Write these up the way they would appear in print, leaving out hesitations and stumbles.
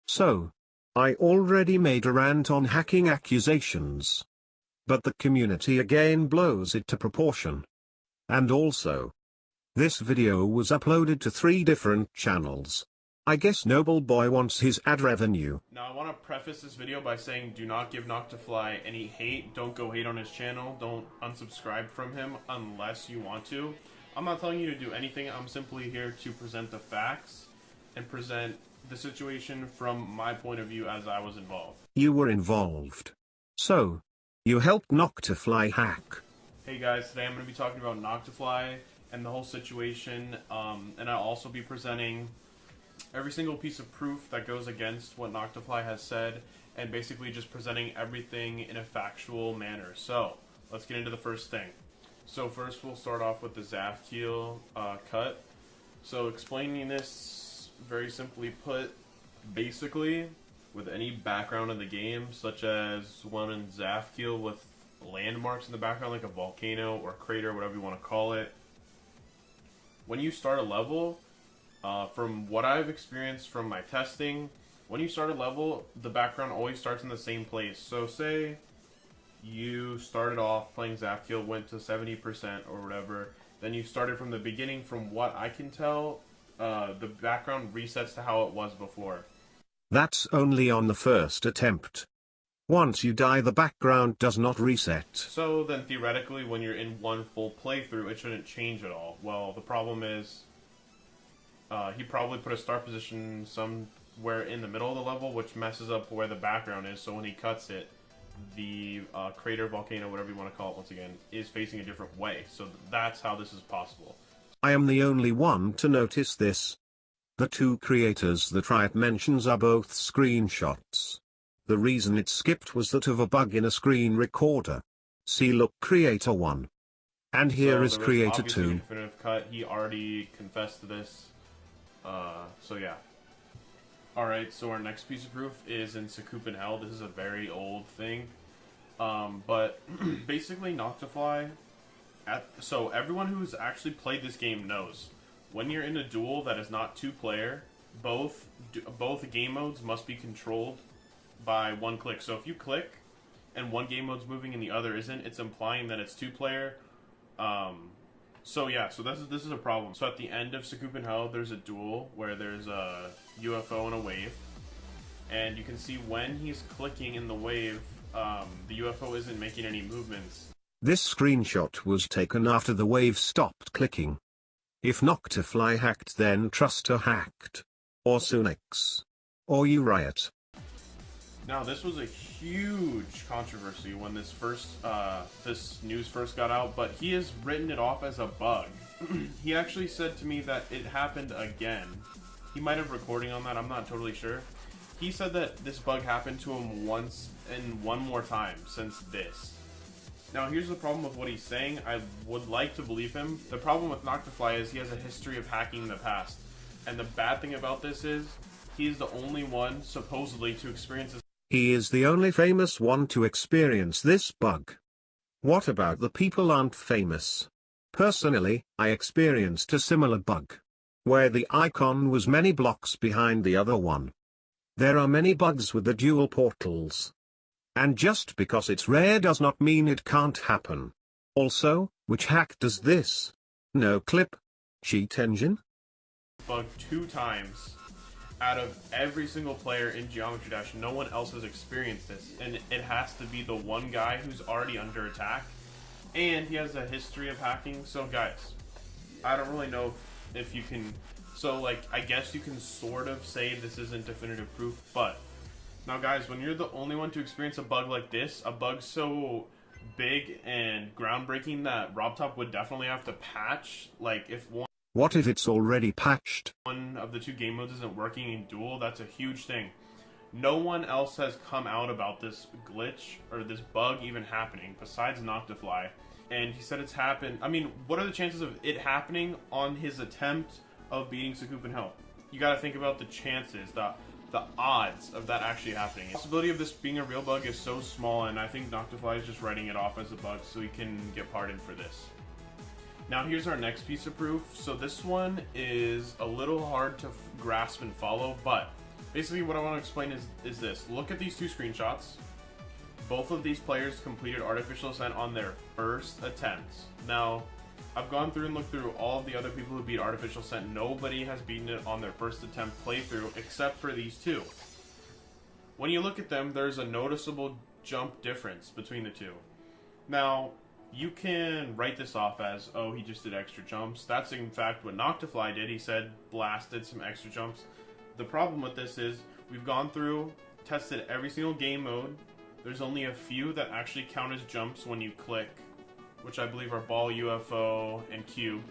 So, I already made a rant on hacking accusations. But the community again blows it to proportion. And also, this video was uploaded to 3 different channels. I guess Noble Boy wants his ad revenue. Now I want to preface this video by saying do not give Noctofly any hate. Don't go hate on his channel. Don't unsubscribe from him unless you want to. I'm not telling you to do anything. I'm simply here to present the facts and present the situation from my point of view as I was involved. You were involved. So, you helped Noctofly hack. Hey guys, today I'm going to be talking about Noctofly and the whole situation, and I'll also be presenting every single piece of proof that goes against what Noctofly has said, and basically just presenting everything in a factual manner. So, let's get into the first thing. So first we'll start off with the Zafkiel cut. So explaining this very simply put, basically with any background in the game, such as one in Zafkiel with landmarks in the background like a volcano or crater, whatever you want to call it, when you start a level, from what I've experienced from my testing, when you start a level, the background always starts in the same place. So say you started off playing Zafkiel, went to 70% or whatever, then you started from the beginning. From what I can tell, the background resets to how it was before. That's only on the first attempt. Once you die, the background does not reset. So then theoretically, when you're in one full playthrough, it shouldn't change at all. Well, the problem is, he probably put a start position somewhere in the middle of the level, which messes up where the background is, so when he cuts it, the crater, volcano, whatever you want to call it once again, is facing a different way. So that's how this is possible. I am the only one to notice this. The 2 creators that Riot mentions are both screenshots. The reason it skipped was that of a bug in a screen recorder. See look creator 1. And here is creator 2. Definitive cut. He already confessed to this. So yeah. Alright, so our next piece of proof is in Sakupin Hell. This is a very old thing. But basically Noctofly, so everyone who's actually played this game knows, when you're in a duel that is not 2-player, both game modes must be controlled by 1 click. So if you click and one game mode's moving and the other isn't, it's implying that it's 2-player. So yeah, so this is a problem. So at the end of Sakupin Hell, there's a duel where there's a UFO and a wave, and you can see when he's clicking in the wave, the UFO isn't making any movements. This screenshot was taken after the wave stopped clicking. If Noctofly hacked, then Truster hacked. Or Sunix. Or you Riot. Now this was a huge controversy when this news first got out, but he has written it off as a bug. He actually said to me that it happened again. He might have recording on that, I'm not totally sure. He said that this bug happened to him once and one more time since this. Now here's the problem with what he's saying. I would like to believe him. The problem with Noctofly is he has a history of hacking in the past. And the bad thing about this is, he's the only one supposedly to experience this. He is the only famous one to experience this bug. What about the people aren't famous? Personally, I experienced a similar bug, where the icon was many blocks behind the other one. There are many bugs with the dual portals. And just because it's rare does not mean it can't happen. Also, which hack does this? No clip? Cheat engine? Bug 2 times. Out of every single player in Geometry Dash, no one else has experienced this, and it has to be the one guy who's already under attack, and he has a history of hacking. So guys, I don't really know if you can, so like, I guess you can sort of say this isn't definitive proof, but now guys, when you're the only one to experience a bug like this, a bug so big and groundbreaking that RobTop would definitely have to patch, like if one... What if it's already patched? One of the 2 game modes isn't working in duel, that's a huge thing. No one else has come out about this glitch or this bug even happening besides Noctofly. And he said it's happened. I mean, what are the chances of it happening on his attempt of beating Sakupin Hell? You gotta think about the chances, the odds of that actually happening. The possibility of this being a real bug is so small, and I think Noctofly is just writing it off as a bug so he can get pardoned for this. Now here's our next piece of proof. So this one is a little hard to grasp and follow, but Basically, what I want to explain is this. Look at these two screenshots. Both of these players completed Artificial Ascent on their first attempts. Now, I've gone through and looked through all of the other people who beat Artificial Ascent. Nobody has beaten it on their first attempt playthrough except for these two. When you look at them, there's a noticeable jump difference between the two. Now, you can write this off as, oh, he just did extra jumps. That's in fact what Noctofly did. He said Blast did some extra jumps. The problem with this is we've gone through, tested every single game mode. There's only a few that actually count as jumps when you click, which I believe are Ball, UFO, and Cube.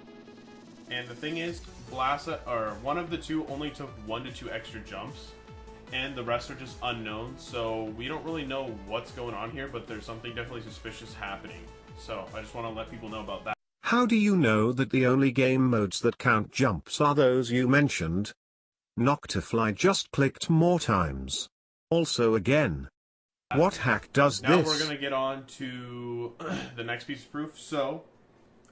And the thing is, Blast, or one of the two only took 1 to 2 extra jumps, and the rest are just unknown, so we don't really know what's going on here, but there's something definitely suspicious happening. So I just want to let people know about that. How do you know that the only game modes that count jumps are those you mentioned? Noctofly just clicked more times. Also again. What hack does now this? Now we're going to get on to the next piece of proof. So,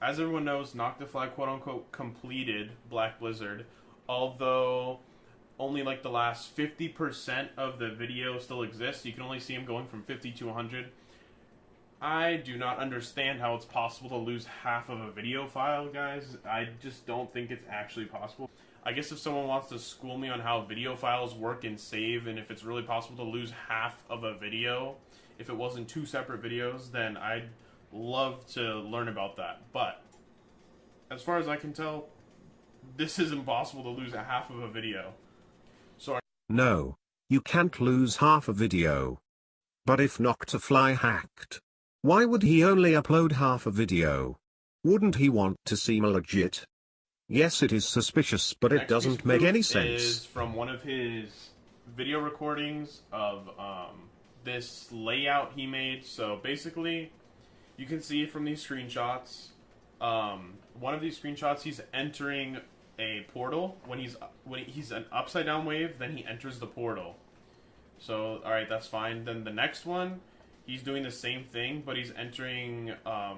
as everyone knows, Noctofly quote-unquote completed Black Blizzard, although only like the last 50% of the video still exists. You can only see him going from 50 to 100. I do not understand how it's possible to lose half of a video file, guys. I just don't think it's actually possible. I guess if someone wants to school me on how video files work and save, and if it's really possible to lose half of a video, if it wasn't 2 separate videos, then I'd love to learn about that. But, as far as I can tell, this is impossible to lose a half of a video. So no, you can't lose half a video. But if Noctofly hacked, why would he only upload half a video? Wouldn't he want to seem legit? Yes, it is suspicious, but it doesn't make any sense. Is from one of his video recordings of this layout he made. So basically, you can see from these screenshots, one of these screenshots, he's entering a portal. When he's an upside down wave, then he enters the portal. So alright, that's fine. Then the next one, he's doing the same thing, but he's entering,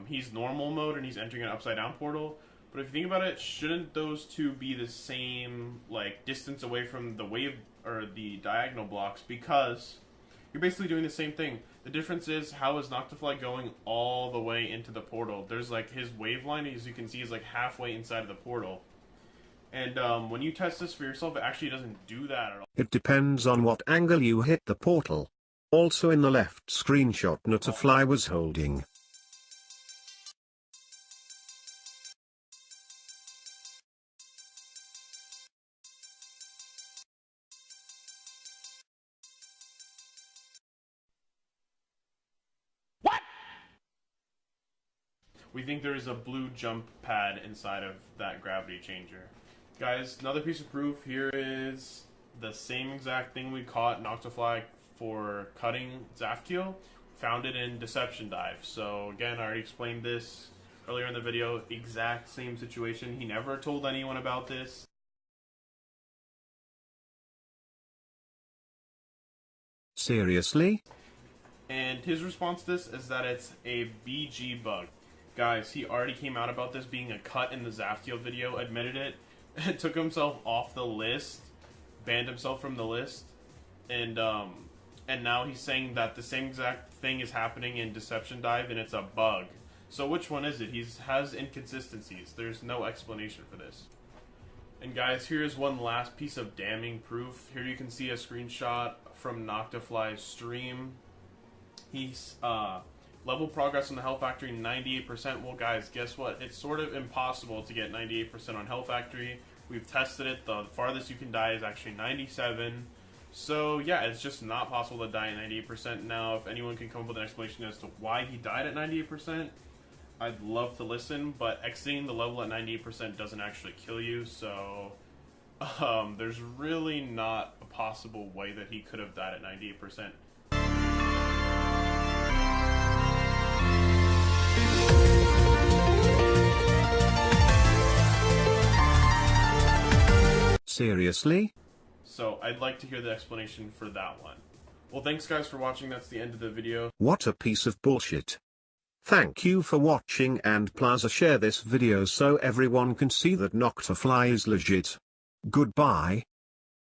he's normal mode and he's entering an upside down portal. But if you think about it, shouldn't those two be the same, like, distance away from the wave, or the diagonal blocks? Because you're basically doing the same thing. The difference is, how is Noctofly going all the way into the portal? There's, like, his wave line, as you can see, is, like, halfway inside of the portal. And when you test this for yourself, it actually doesn't do that at all. It depends on what angle you hit the portal. Also in the left screenshot, Noctofly was holding. We think there is a blue jump pad inside of that gravity changer. Guys, another piece of proof here is the same exact thing we caught Noctofly for cutting Zafkiel. Found it in Deception Dive. So again, I already explained this earlier in the video. Exact same situation. He never told anyone about this. Seriously? And his response to this is that it's a BG bug. Guys, he already came out about this being a cut in the Zafkiel video, admitted it, took himself off the list, banned himself from the list, and now he's saying that the same exact thing is happening in Deception Dive and it's a bug. So which one is it? He has inconsistencies. There's no explanation for this. And guys, here's one last piece of damning proof. Here you can see a screenshot from Noctofly's stream. He's level progress on the Hell Factory 98%. Well guys, guess what? It's sort of impossible to get 98% on Hell Factory. We've tested it. The farthest you can die is actually 97. So yeah, it's just not possible to die at 98%. Now, if anyone can come up with an explanation as to why he died at 98%, I'd love to listen, but exiting the level at 98% doesn't actually kill you, so there's really not a possible way that he could have died at 98%. Seriously? So I'd like to hear the explanation for that one. Well, thanks guys for watching. That's the end of the video. What a piece of bullshit. Thank you for watching, and please share this video so everyone can see that Noctofly is legit. Goodbye.